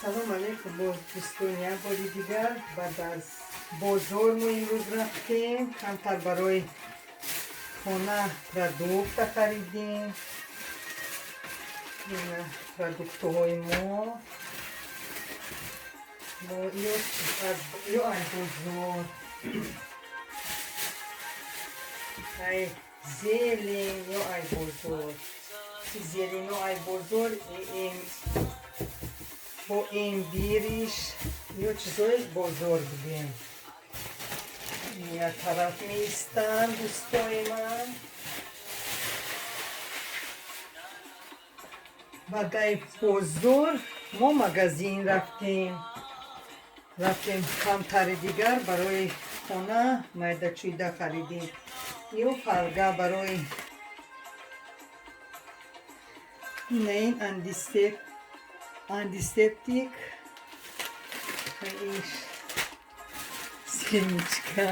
سلام علیکم دوستان، یک باری دیگر بعد از بازار ما امروز رفتیم کمتر برای خانه پرودوکت خریدیم. این پرودوکت های ما یا ای بازار ای زیلین یا ای بازار زیلین یا ای بازار با این بیریش یا چیزای بازار بودیم. یک طرف میستن دوستای من. بعد بازار ما مغازین رفتیم کمتر دیگر برای خانه مایده چویده خریدیم. یا فلگه برای این antiseptik ایش سیمیچکا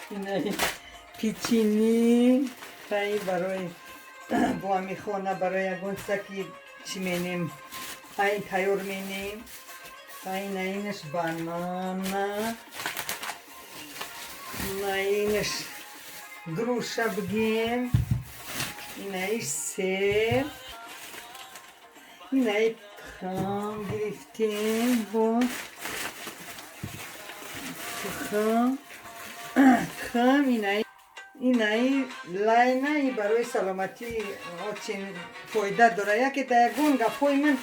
اینای پیچینی خیلی برای با همی خانه برای یکون سکی چی مینیم این تیار مینیم. اینش بانانا اینش گروشه بگیم. اینش سیب. اینای تخم گرفتیم با تخم اینای لاینه برای سلامتی چین فایده داره. یکی دیگون گفای من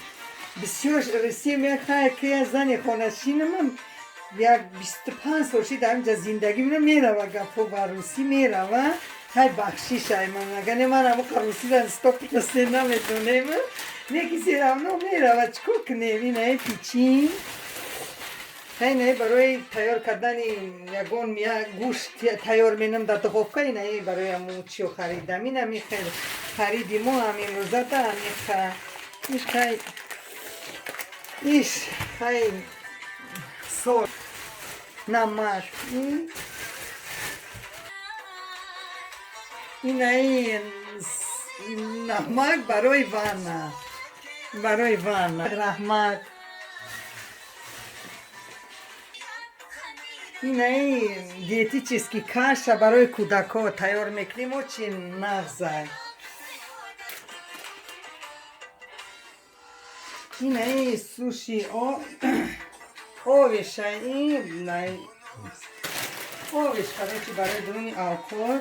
بسیار رسی میخواه که زن خانشین من یک 25 سالشی در اینجا زندگی میره گفا بر روسی میره و های بخشیش های من اگر من همه روسی در استاپ رسته نمیدونه من نکیسی رمنو میره و چکو کنیم. اینه پیچین اینه برای تیار کردن یکون گوشت تیار مینم در دخوفکه. اینه برای همون چیو خریدم. اینه میخیر خریدیم و همین روزه ده میخیر ایش خیلی سال نمک اینه نمک برای وانه رحمت. اینه دیتی چیز که کاشه برای کودکا تیار میکنیم و چی نغزه. اینه سوشی آوشه این آوش خواهی برای درونی آکور.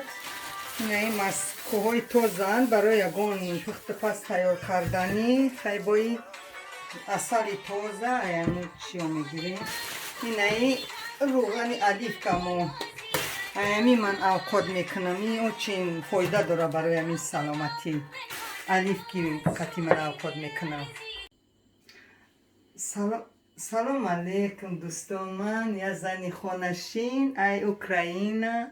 اینه مسکوهای توزن برای یکون پخت پس تیار کردنی خیلی بایی اصلی توزه ایمو چیو میگیریم. اینه روغنی علیف کمو ایمی من آکور میکنم. این چین فایده داره برای همین سلامتی علیف که کتی من آکور میکنم. سلام علیکم دوستان، من یه زنی خانشین ای اوکراینا.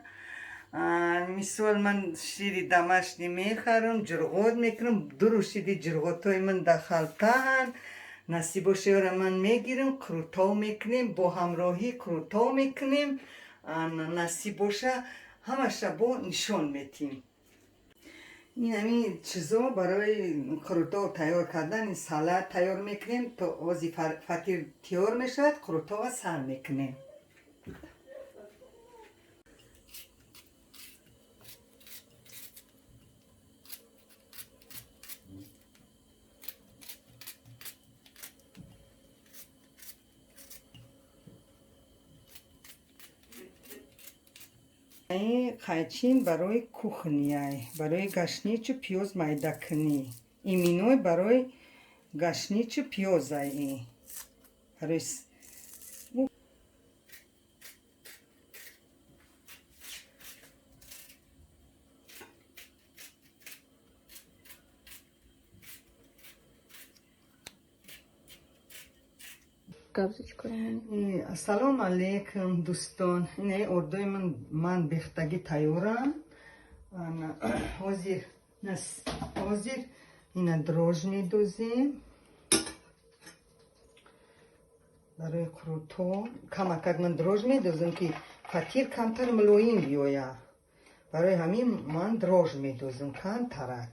مثال من شیر دمشقی میخرم جرغوت میکنم. دروشیدی جرغوت های من دخلتن نصیب و شیر من میگیرم کروتاو میکنیم با همراهی کروتاو میکنیم نصیب باشه همه شبا نشان میتیم. این همین چیزا برای کروتا تیار کردن سالاد تیار میکنیم تا آزی فطیر تیار میشد کروتا سر میکنیم. این قیچین برای کوخنی برای گشنیچ پیاز میده کنی. این مینوی برای گشنیچ پیاز ای برای سلام علیکم دوستان. اینه اردوی من بختگی تیارم. حاضر اینه دروژ میدوزیم برای کروتو. کمک من دروژ میدوزم که فطیر کمتر ملوین بیاید. برای همین من دروژ میدوزم کم ترک.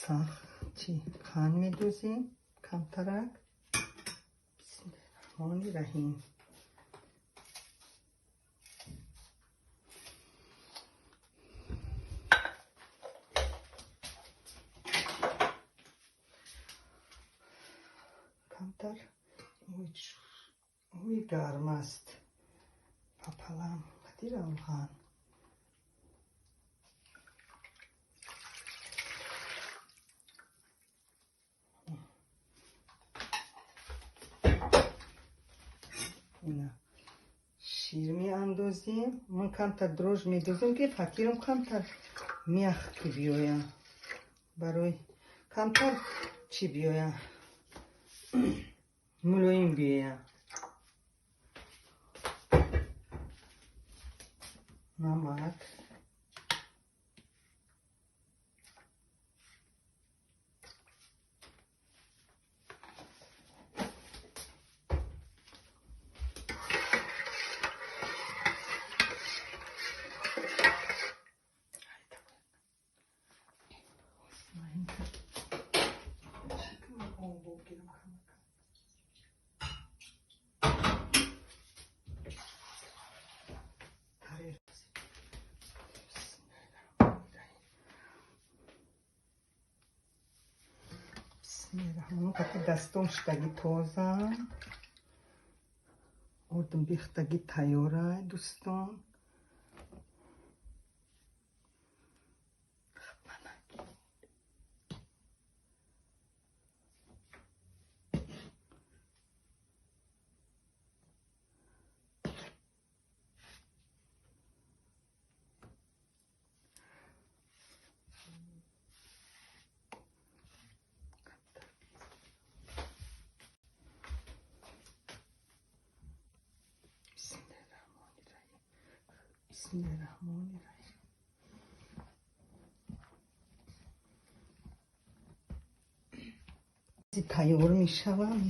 سخت چی خان میدوزیم کمترک. بسم الله الرحمن الرحیم. کمتر اوی گرم است. پاپلام خدیر اولخان اینا شیر می اندازیم. من کمتر دروژ می دوزیم که فکرم کمتر میخ که بیایم، برای کمتر چی بیایم ملایم بیایم. نمک دستم شدگی تازم آردم بیختگی تیاره دوستان. بسم الله الرحمن الرحیم. تیار می شوم،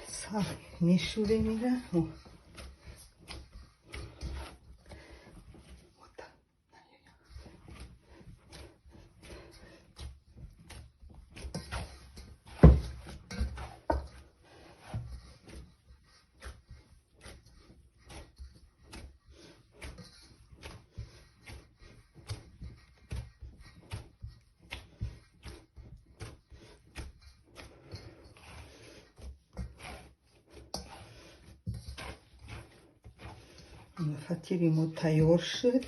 سخت میشوره میره. فطیری ما تیار شد.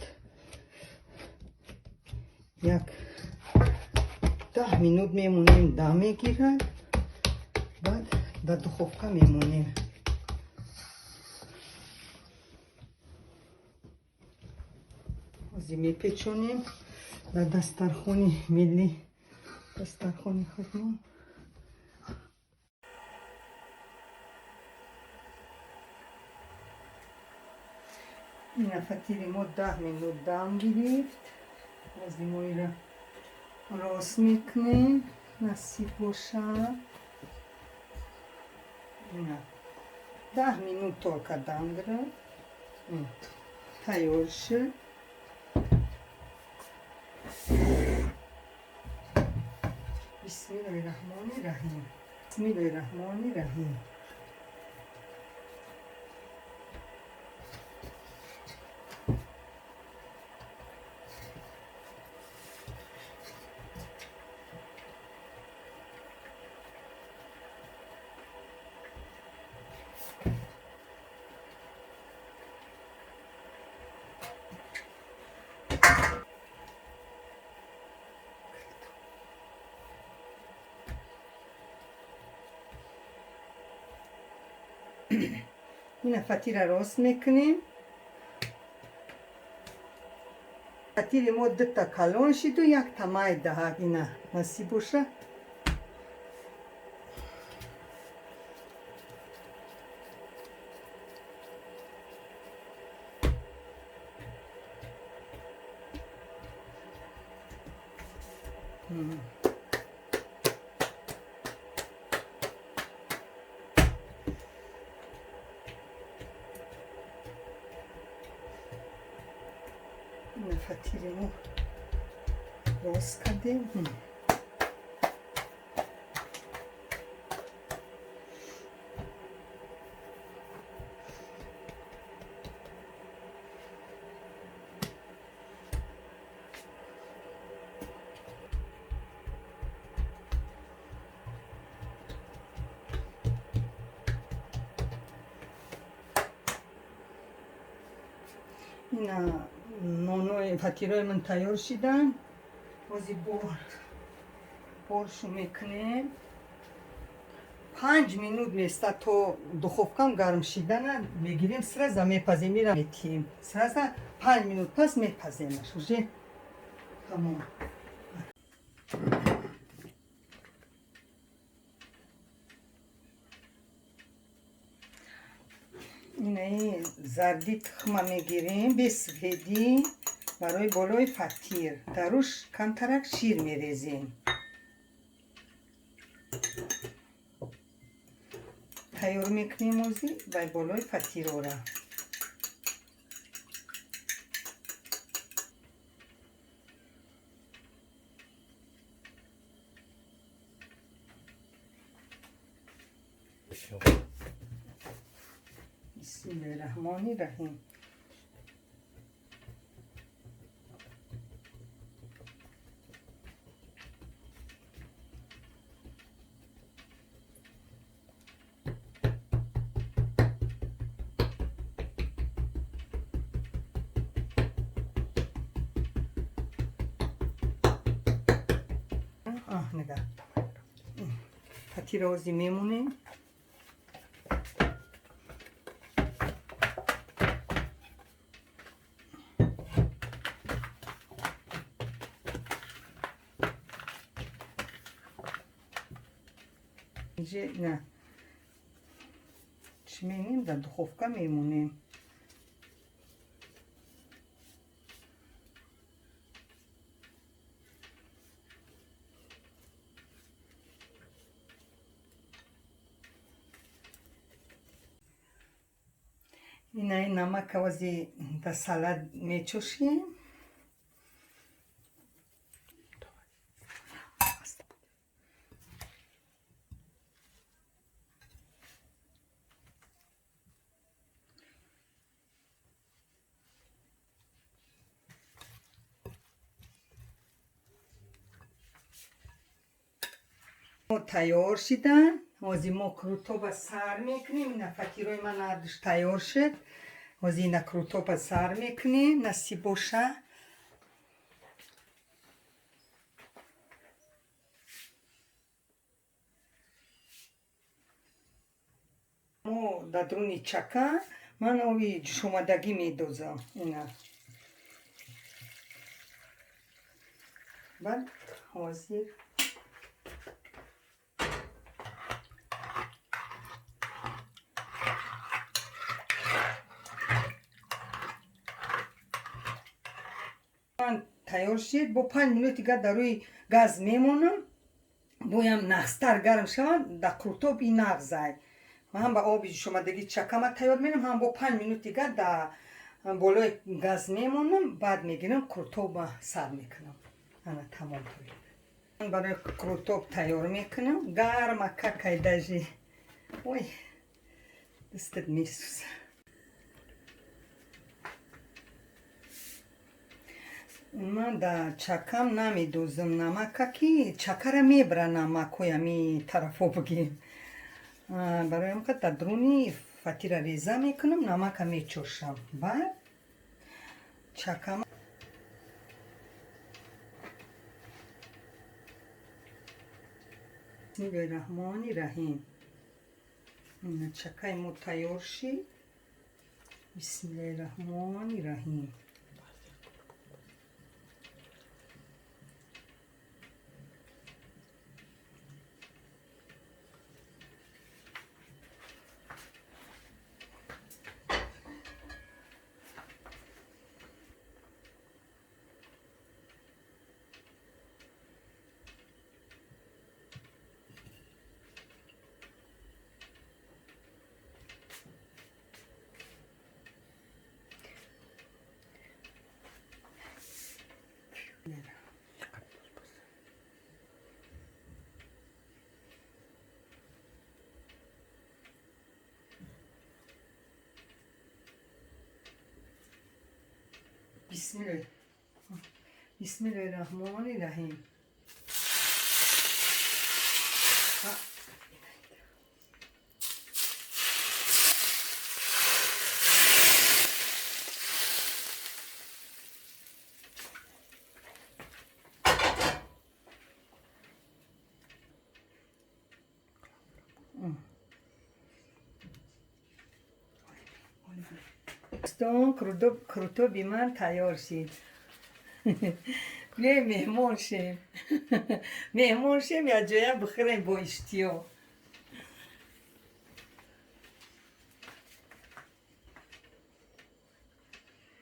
یک 10 مینوت میمونیم دم میگیرد، بعد در دخوفکه میمونیم. ازی میپیچونیم در دسترخوان ملی، دسترخوان خودمون. این فطیری ما 10 مینوت دم گرفت. از این را راست میکنیم نصیب باشه. اینا 10 مینوت تا که دم گرفت تیار شد. بسم الله الرحمن الرحیم. بسم الله الرحمن الرحیم. این فطیر را راست میکنیم. فطیر ما 2 تا کلان شد و 1 تمای دهک. اینا نصیب باشه. این فطیر ما راست کردیم. اینا نونوی فطیرای من تیار شدن. بازی برشو میکنیم. 5 minut میسته تا دخوفکم گرم شدن میگیریم سرازا میپزیم میرم میتیم سرازا 5 minut پس میپزیمش уже تمام. اینه زردی تخمه میگیریم به سفیدی برای بالای فطیر دروش کمترک شیر میریزیم. تیار میکنیم اوزی برای بالای فطیر را. بسم الله الرحمن الرحیم. نگاه فطیر اوزی میمونه. نه چی میگیم در دخوفکه میمونیم. اینه نمک وزی در سالاد میچوشیم. تیار شدن وزی ما کروتوب سر میکنیم. این فطیرای من ادش تیار شد وزی این کروتوب سر میکنیم نصیب باشه. ما در درونی چکه من اوی جوش اومدگی میدوزم. اینا بعد وزی تیار شد. با 5 minut دیگه در روی گاز میمونم. بایم نخستر گرم شود در کروتوب این نغزای من هم با آبی شمادگی چکم تیار میرم هم با 5 minut دیگه در بالای گاز میمونم. بعد میگیرم کروتوب سر میکنم. انا تمام توی برای کروتوب تیار میکنم. گرم اکا کایداجی وای دستت میسوزه. من در چکم نمیدوزم نمک که چکر میبره نمک و یمی طرفو بگیم. برای هم که در درونی فطیر ریزه میکنم نمک میچوشم. بعد چکم بسم الله الرحمن الرحیم. این چکای ما تیار شد. بسم الله الرحمن الرحیم. بسم الله الرحمن الرحیم. دوستان کروتو بی من تیار شید. بیای مهمان شیم. مهمان شیم یا جای بخوریم با اشتیا.